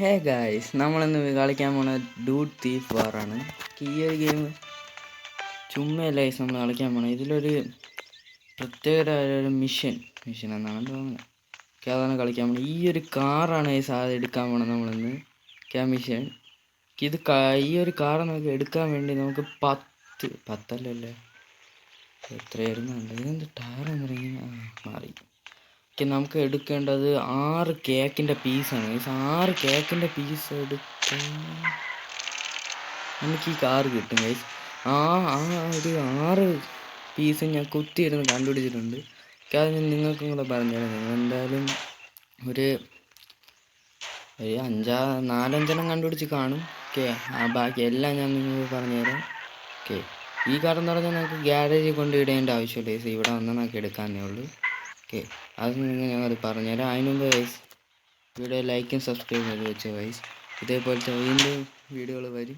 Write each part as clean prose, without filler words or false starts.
Hey guys, നമ്മളിന്ന് കളിക്കാൻ പോണ ഡൂഡ് തീഫ് വാറാണ്. ഈ ഒരു ഗെയിം ചുമ്മയല്ല ഗൈസ് നമ്മൾ കളിക്കാൻ പോണത്. ഇതിലൊരു പ്രത്യേകതയൊരു മിഷൻ എന്നാണ് തോന്നുന്നത്. അതാണ് കളിക്കാൻ പോണത്. ഈ ഒരു കാറാണ് ഗൈസ് അത് എടുക്കാൻ പോണത് നമ്മളിന്ന്. മിഷൻ ഇത് ഈ ഒരു കാർ നമുക്ക് എടുക്കാൻ വേണ്ടി നമുക്ക് പത്തല്ലല്ലേ എത്രയായിരുന്നു ഇതെന്ത് ടയറെന്ന് പറയുന്നത് മാറി. നമുക്ക് എടുക്കേണ്ടത് 6 കേക്കിൻ്റെ പീസാണ്. 6 കേക്കിൻ്റെ പീസ് എടുക്കാൻ നമുക്ക് ഈ കാർ കിട്ടും ഗൈസ്. ഒരു 6 പീസ് ഞാൻ കുത്തിയിരുന്ന് കണ്ടുപിടിച്ചിട്ടുണ്ട്. അത് ഞാൻ നിങ്ങൾക്കും കൂടെ പറഞ്ഞുതരാം. നിങ്ങൾ എന്തായാലും ഒരു 4-5 കണ്ടുപിടിച്ച് കാണും. ബാക്കി എല്ലാം ഞാൻ നിങ്ങൾക്ക് പറഞ്ഞുതരാം. ഈ കാർ എന്ന് പറഞ്ഞാൽ നമുക്ക് ഗ്യാരേജിൽ കൊണ്ടിടേണ്ട ആവശ്യമില്ല ഗൈസ്. ഇവിടെ വന്നാൽ നമുക്ക് എടുക്കാനേ ഉള്ളൂ. അത് ഞങ്ങൾ പറഞ്ഞുതരാം. അതിനുമുമ്പ് ഗൈസ് വീഡിയോ ലൈക്കും സബ്സ്ക്രൈബ് ചെയ്ത് വെച്ചോ ഗൈസ്. ഇതേപോലത്തെ വീണ്ടും വീഡിയോകൾ വരും.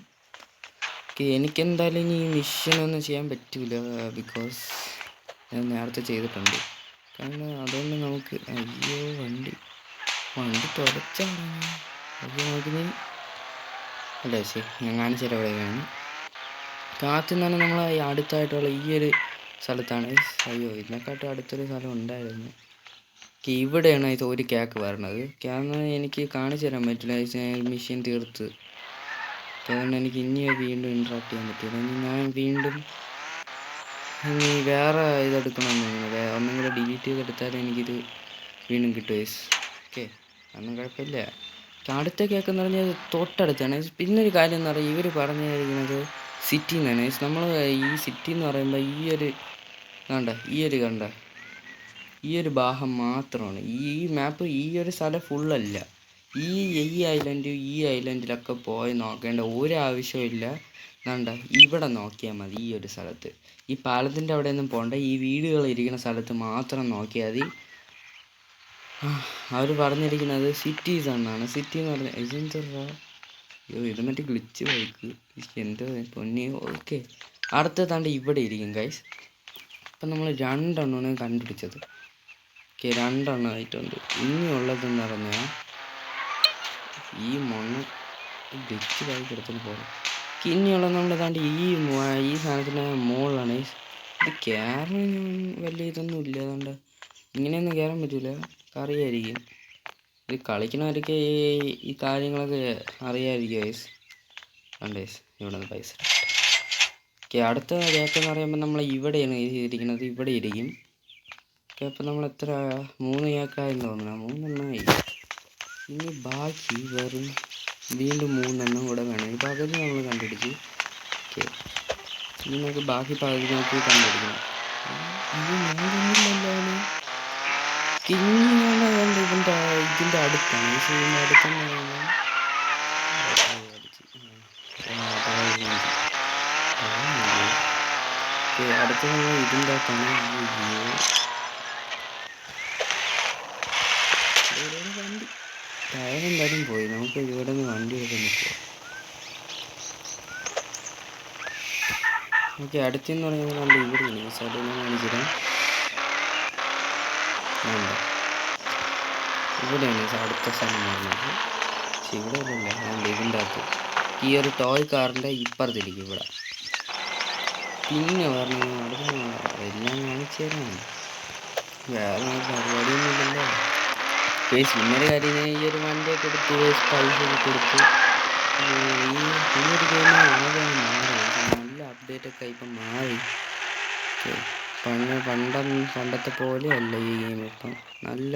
എനിക്കെന്തായാലും ഇനി ഈ മിഷനൊന്നും ചെയ്യാൻ പറ്റില്ല, ബിക്കോസ് ഞാൻ നേരത്തെ ചെയ്തിട്ടുണ്ട്. കാരണം അതുകൊണ്ട് നമുക്ക് വണ്ടി തുറച്ചാണ് നോക്കി അല്ലേ. ഞാൻ കാണിച്ചു എവിടെയാണ് കാത്തുനിന്നാണ് നമ്മൾ അടുത്തായിട്ടുള്ള ഈ ഒരു സ്ഥലത്താണ്. ഇതിനെക്കാട്ടും അടുത്തൊരു സ്ഥലം ഉണ്ടായിരുന്നു. ഇവിടെയാണ് ഇത് ഒരു കേക്ക് വരണത്. കാരണം എനിക്ക് കാണിച്ചു തരാൻ പറ്റില്ല, മെഷീൻ തീർത്ത്. അതുകൊണ്ട് എനിക്ക് വീണ്ടും ഇൻട്രാക്ട് ചെയ്യാൻ പറ്റില്ല. ഞാൻ വീണ്ടും വേറെ ഇതെടുക്കണമെന്ന് ഒന്നും കൂടെ ഡിലീറ്റ് ചെയ്തെടുത്താലും എനിക്കിത് വീണ്ടും കിട്ടും. അതൊന്നും കുഴപ്പമില്ല. അടുത്ത കേക്ക് എന്ന് പറഞ്ഞാൽ തൊട്ടടുത്താണ്. പിന്നൊരു കാര്യം എന്ന് പറഞ്ഞാൽ ഇവർ പറഞ്ഞിരിക്കുന്നത് സിറ്റി എന്നാണ്. നമ്മൾ ഈ സിറ്റി എന്ന് പറയുമ്പോൾ ഈ ഒരു ഭാഗം മാത്രമാണ് ഈ മാപ്പ്. ഈ ഒരു സ്ഥലം ഫുള്ളല്ല. ഈ ഐലൻഡിലൊക്കെ പോയി നോക്കേണ്ട ഒരു ആവശ്യമില്ല. ഇവിടെ നോക്കിയാൽ മതി. ഈ ഒരു സ്ഥലത്ത് ഈ പാലത്തിൻ്റെ അവിടെയൊന്നും പോകണ്ട. ഈ വീടുകൾ ഇരിക്കുന്ന സ്ഥലത്ത് മാത്രം നോക്കിയാൽ മതി. അവർ പറഞ്ഞിരിക്കുന്നത് സിറ്റീസ് എന്നാണ്. സിറ്റി എന്ന് പറഞ്ഞാൽ ഇത് മറ്റേ ഗ്ലിച്ച് ബൈക്ക് എന്തോ പൊന്നി. അടുത്തതാണ്ട് ഇവിടെ ഇരിക്കും ഗൈസ്. അപ്പം നമ്മൾ 2 എണ്ണമാണ് കണ്ടുപിടിച്ചത്. 2 എണ്ണമായിട്ടുണ്ട്. ഇനിയുള്ളതെന്ന് പറഞ്ഞാൽ ഈ മണ്ണ് ഗ്ലിച്ച് ബൈക്ക് എടുത്തിട്ട് പോകും. ഇനിയുള്ളത് നമ്മൾ താണ്ട് ഈ സാധനത്തിൻ്റെ മുകളിലാണ്. ഇത് കയറാൻ വലിയ ഇതൊന്നും ഇല്ല. അതുകൊണ്ട് ഇങ്ങനെയൊന്നും കയറാൻ പറ്റില്ല. അറിയായിരിക്കും ഇത് കളിക്കണവരൊക്കെ ഈ കാര്യങ്ങളൊക്കെ അറിയാമായിരിക്കും ഗൈസ്. ഇവിടെ നിന്ന് പൈസ അടുത്ത കേക്കെന്ന് പറയുമ്പോൾ നമ്മൾ ഇവിടെയാണ് ഇരിക്കുന്നത്. ഇവിടെ ഇരിക്കും. അപ്പം നമ്മൾ എത്ര 3 കേക്കായെന്ന് തോന്നുന്നു. 3 എണ്ണമായി. ഇനി ബാക്കി വെറും വീണ്ടും 3 എണ്ണം കൂടെ വേണം. ഈ പകുതി നമ്മൾ കണ്ടുപിടിച്ച്. ഇനി നമുക്ക് ബാക്കി പകുതി നോക്കി കണ്ടുപിടിക്കണം. ഇതിൻ്റെ അടുത്താണ്. അടുത്ത ഇതിൻ്റെ അകത്താണ്. വണ്ടി ടയർ എന്തായാലും പോയി. നമുക്ക് ഇവിടെ നിന്ന് വണ്ടി എടുക്കാൻ പറ്റുമോ? അടുത്തെന്ന് പറയുന്നത് നമ്മൾ ഇവിടെയാണ്. സ്ഥലം കാണിച്ചിടാം. ഇവിടെയാണ് അടുത്ത സ്ഥലം വരുന്നത്. ഇവിടെ അല്ല, ഇതിൻ്റെ അകത്ത് ഈ ഒരു ടോയ് കാറിൻ്റെ ഇപ്പുറത്തിരിക്കും ഇവിടെ. പിന്നെ പറഞ്ഞു എല്ലാം കാണിച്ചു തരാം. വേറെ പരിപാടിയൊന്നുമില്ലല്ലോ. പിന്നൊരു കാര്യം, ഞാൻ ഈ ഒരു വണ്ടിയൊക്കെ എടുത്ത് പൈസ കൊടുത്ത് ഈ ഒരു ഗെയിം ആകെ മാറി. നല്ല അപ്ഡേറ്റൊക്കെ ഇപ്പം മാറി. പണ്ടത്തെ പോലെയല്ല ഈ ഗെയിം. ഇപ്പം നല്ല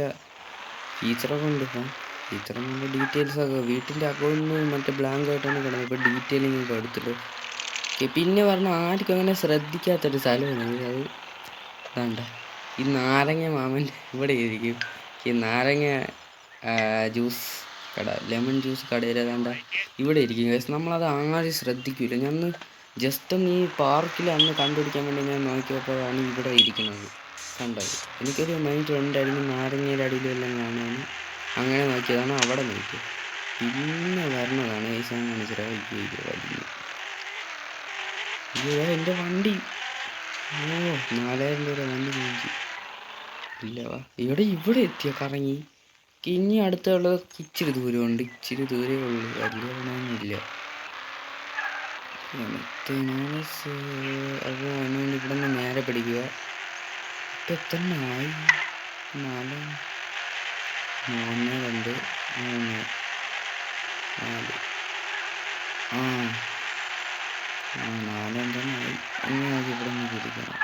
ഫീച്ചറൊക്കെ ഉണ്ട്. നല്ല ഡീറ്റെയിൽസൊക്കെ വീട്ടിൻ്റെ അക്കൗണ്ടിൽ മറ്റേ ബ്ലാങ്ക് ആയിട്ടാണ് കിടന്നത്. ഇപ്പോൾ ഡീറ്റെയിലിംഗ് ഒക്കെ എടുത്തിട്ട്. പിന്നെ പറഞ്ഞാൽ ആർക്കും അങ്ങനെ ശ്രദ്ധിക്കാത്തൊരു സ്ഥലമാണ് അത്. ഈ നാരങ്ങ മാമൻ ഇവിടെ ഇരിക്കും. ഈ നാരങ്ങ ജ്യൂസ് കട, ലെമൺ ജ്യൂസ് കടയിൽ ഇവിടെ ഇരിക്കും ഗൈസ്. നമ്മളത് ആരും ശ്രദ്ധിക്കില്ല. ഞാൻ ജസ്റ്റ് ഒന്ന് ഈ പാർക്കിൽ അന്ന് കണ്ടുപിടിക്കാൻ വേണ്ടി ഞാൻ നോക്കിയപ്പോഴാണ് ഇവിടെ ഇരിക്കുന്നത് കണ്ടത്. എനിക്കൊരു മൈൻഡ് ഉണ്ടായിരുന്നു നാരങ്ങയുടെ അടിയിലെല്ലാം കാണാൻ. അങ്ങനെ നോക്കിയതാണ്. അവിടെ നോക്കി പിന്നെ വരണതാണ് ഗൈസ്. ഞാൻ കാണിച്ചിട്ട് എൻ്റെ വണ്ടി 4000 രൂപ വണ്ടി നോക്കി ഇല്ല. ഇവിടെ എത്തിയ കറങ്ങി ഇനി അടുത്തുള്ളത് ഇച്ചിരി ദൂരമുണ്ട്, ഇച്ചിരി ദൂരേ ഉള്ളൂ, വലിയ പണമൊന്നുമില്ല. അത് അതിനുവേണ്ടി ഇവിടെ നിന്ന് നേരെ പിടിക്കുക. ഇപ്പം എത്ര ആയി? 4 3 2 3 4 4 എന്തെന്നായി. ഇനി നമുക്ക് ഇവിടെ നിന്ന് പിടിക്കണം.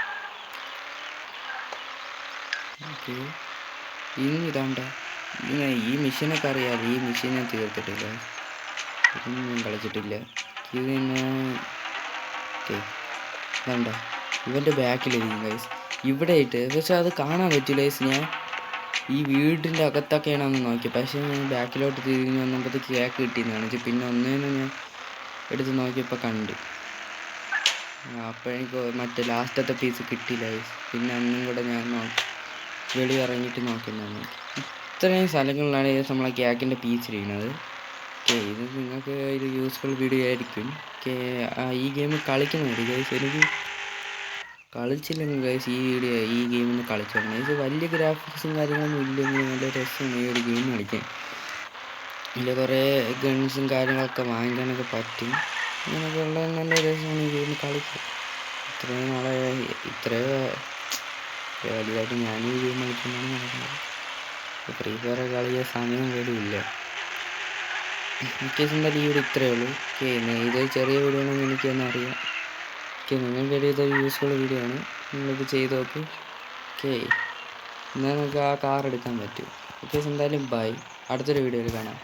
ഓക്കെ, ഇനി ഇതാണ്ട ഈ മെഷീനൊക്കെ അറിയാതെ ഈ മെഷീൻ ഞാൻ തീർത്തിട്ടില്ല, ഇതൊന്നും ഞാൻ കളിച്ചിട്ടില്ല. ഇത് ഓക്കെ വേണ്ട, ഇവൻ്റെ ബാക്കിലിരിക്കും ഗൈസ് ഇവിടെ ആയിട്ട്. പക്ഷെ അത് കാണാൻ പറ്റില്ല ഗൈസ്. ഞാൻ ഈ വീടിൻ്റെ അകത്തൊക്കെയാണെന്ന് നോക്കി, പക്ഷേ ഞാൻ ബാക്കിലോട്ട് തിരിഞ്ഞ് വന്നപ്പോഴത്തേക്ക് കേക്ക് കിട്ടിയെന്ന് കാണിച്ചു. പിന്നെ ഒന്നേന്ന് ഞാൻ എടുത്ത് നോക്കിയപ്പോൾ കണ്ട്. അപ്പോഴെനിക്ക് മറ്റേ ലാസ്റ്റത്തെ പീസ് കിട്ടിയില്ല ഗൈസ്. പിന്നെ അന്നും കൂടെ ഞാൻ വെളി ഇറങ്ങിയിട്ട് നോക്കുന്നതാണ്. ഇത്രയും സ്ഥലങ്ങളിലാണ് നമ്മളെ കേക്കിൻ്റെ പീസ് ഇരിക്കുന്നത്. ഓക്കെ, ഇത് നിങ്ങൾക്ക് ഒരു യൂസ്ഫുൾ വീഡിയോ ആയിരിക്കും. ഓക്കെ, ഈ ഗെയിം കളിക്കുന്നുണ്ട് ഗൈസ്. എനിക്ക് കളിച്ചില്ലെങ്കിൽ ഗൈസ് ഈ ഗെയിമിന് കളിച്ചോളൂ ഗൈസ്. വലിയ ഗ്രാഫിക്സും കാര്യങ്ങളൊന്നും ഇല്ലെങ്കിൽ നല്ല രസമാണ് ഈ ഒരു ഗെയിം കളിക്കാൻ. ഇതിൽ കുറേ ഗൺസും കാര്യങ്ങളൊക്കെ വാങ്ങിക്കാനൊക്കെ പറ്റും. അങ്ങനെയൊക്കെ ഉള്ള നല്ല രസമാണ് ഈ ഗെയിം കളിക്കാൻ. ഇത്രയും നാളെ വലുതായിട്ട് ഞാനും ഈ ഗെയിം കളിക്കുന്നതാണ് നടക്കുന്നത്. ഫ്രീ ഫയർ കളിക്കാൻ സമയം പോലും ഇല്ല. മിക്കേസ് എന്തായാലും ഈ വീഡിയോ ഇത്രയേ ഉള്ളൂ. ഓക്കെ, ഇത് ചെറിയ വീഡിയോ ആണെന്ന് എനിക്കൊന്നും അറിയാം. ഓക്കെ, നിങ്ങൾക്ക് ഇതൊരു യൂസ്ഫുൾ വീഡിയോ ആണ്, നിങ്ങളിത് ചെയ്ത് നോക്ക്. ഓക്കെ, എന്നാൽ നമുക്ക് ആ കാർ എടുക്കാൻ പറ്റും. ഓക്കെ, എന്തായാലും ബൈ, അടുത്തൊരു വീഡിയോയിൽ കാണാം.